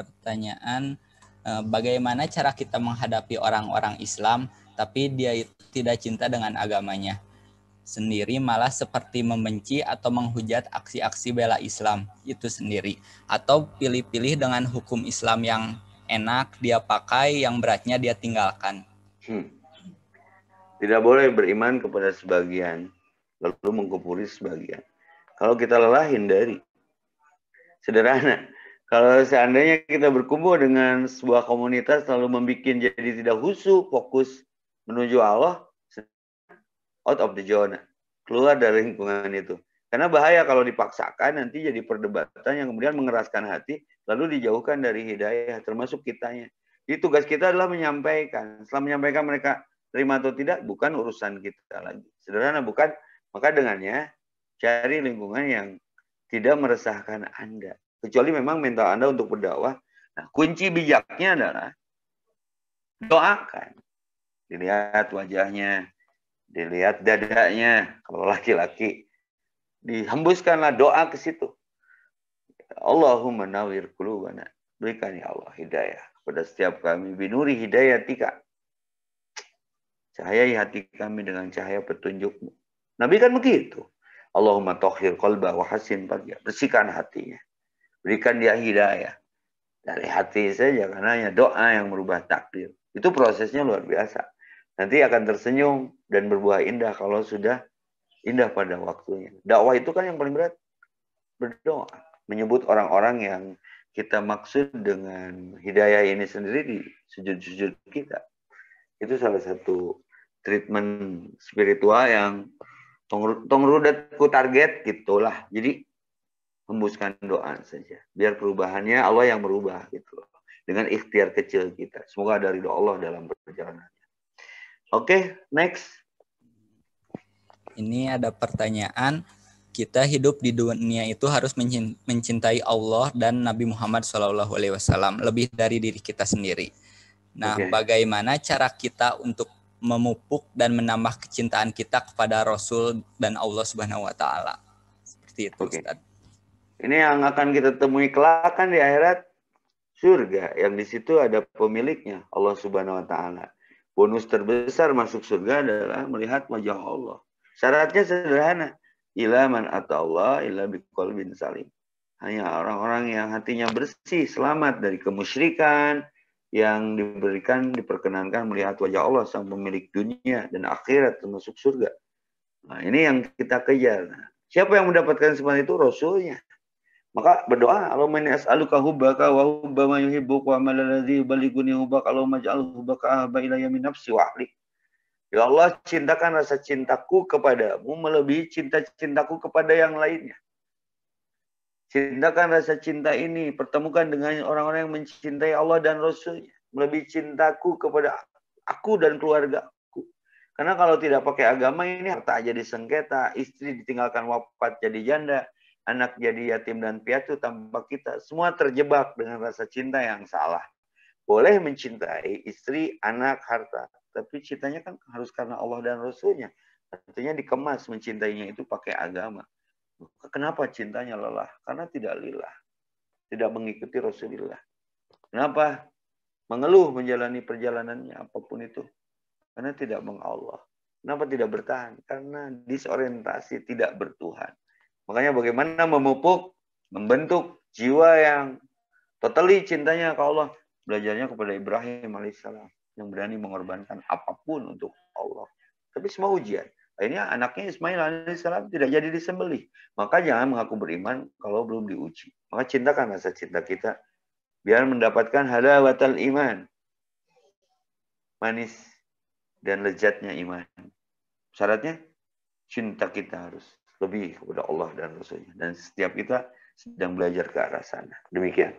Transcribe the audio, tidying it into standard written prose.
pertanyaan, bagaimana cara kita menghadapi orang-orang Islam tapi dia tidak cinta dengan agamanya sendiri, malah seperti membenci atau menghujat aksi-aksi bela Islam itu sendiri, atau pilih-pilih dengan hukum Islam yang enak dia pakai, yang beratnya dia tinggalkan. Tidak boleh beriman kepada sebagian lalu mengkufuri sebagian. Kalau kita lelah, hindari. Sederhana. Kalau seandainya kita berkumpul dengan sebuah komunitas lalu membuat jadi tidak khusyuk, fokus menuju Allah, out of the zone, keluar dari lingkungan itu. Karena bahaya kalau dipaksakan, nanti jadi perdebatan yang kemudian mengeraskan hati, lalu dijauhkan dari hidayah, termasuk kitanya. Jadi tugas kita adalah menyampaikan. Setelah menyampaikan mereka terima atau tidak, bukan urusan kita lagi. Sederhana, bukan? Maka dengannya, cari lingkungan yang tidak meresahkan Anda. Kecuali memang mental Anda untuk berdakwah. Nah, kunci bijaknya adalah doakan. Dilihat wajahnya, dilihat dadanya, kalau laki-laki. Dihembuskanlah doa ke situ. Allahumma nawwir qulubana. Berikan ya Allah hidayah kepada setiap kami. Binuri hidayatika. Cahayai hati kami dengan cahaya petunjukmu. Nabi kan begitu. Allahumma tahhir qalba wa hasin farja. Bersihkan hatinya. Berikan dia hidayah. Dari hati saja, karena hanya doa yang merubah takdir. Itu prosesnya luar biasa. Nanti akan tersenyum dan berbuah indah kalau sudah indah pada waktunya. Dakwah itu kan yang paling berat. Berdoa. Menyebut orang-orang yang kita maksud dengan hidayah ini sendiri di sujud-sujud kita. Itu salah satu treatment spiritual yang tongrudat ku target gitulah. Jadi hembuskan doa saja. Biar perubahannya Allah yang merubah gitu loh. Dengan ikhtiar kecil kita. Semoga dari doa Allah dalam perjalanannya. Oke, next. Ini ada pertanyaan, kita hidup di dunia itu harus mencintai Allah dan Nabi Muhammad SAW lebih dari diri kita sendiri. Nah, bagaimana cara kita untuk memupuk dan menambah kecintaan kita kepada Rasul dan Allah Subhanahu wa taala? Seperti itu, Ustaz. Ini yang akan kita temui kelak kan di akhirat, surga, yang di situ ada pemiliknya, Allah Subhanahu wa taala. Bonus terbesar masuk surga adalah melihat wajah Allah. Syaratnya sederhana, ila man atallah illa biqalbin salim. Hanya orang-orang yang hatinya bersih, selamat dari kemusyrikan, yang diperkenankan melihat wajah Allah sang pemilik dunia dan akhirat termasuk surga. Nah, ini yang kita kejar. Nah, siapa yang mendapatkan seperti itu? Rasulnya. Maka berdoa, Allahumma inni as'aluka hubbaka wa hubba ma yuhibbuka wa amal ladzi yuballighuni hubbaka, Allahumma ij'al hubbaka ahabba ilayya min nafsi wa ahli. Ya Allah, cintakan rasa cintaku kepadamu melebihi cinta-cintaku kepada yang lainnya. Cintakan rasa cinta ini, pertemukan dengan orang-orang yang mencintai Allah dan Rasulnya. Melebihi cintaku kepada aku dan keluargaku. Karena kalau tidak pakai agama ini, harta jadi sengketa, istri ditinggalkan wafat jadi janda, anak jadi yatim dan piatu tanpa kita. Semua terjebak dengan rasa cinta yang salah. Boleh mencintai istri, anak, harta. Tapi cintanya kan harus karena Allah dan Rasulnya. Artinya dikemas mencintainya itu pakai agama. Kenapa cintanya lelah? Karena tidak lillah. Tidak mengikuti Rasulullah. Kenapa? Mengeluh menjalani perjalanannya apapun itu. Karena tidak mengallah. Kenapa tidak bertahan? Karena disorientasi, tidak bertuhan. Makanya bagaimana memupuk, membentuk jiwa yang totally cintanya ke Allah. Belajarnya kepada Ibrahim alaihissalam yang berani mengorbankan apapun untuk Allah. Tapi semua ujian. Akhirnya anaknya Ismail alaihissalam tidak jadi disembelih. Maka jangan mengaku beriman kalau belum diuji. Maka cintakan rasa cinta kita biar mendapatkan halawatul iman. Manis dan lezatnya iman. Syaratnya cinta kita harus lebih kepada Allah dan Rasulnya. Dan setiap kita sedang belajar ke arah sana. Demikian.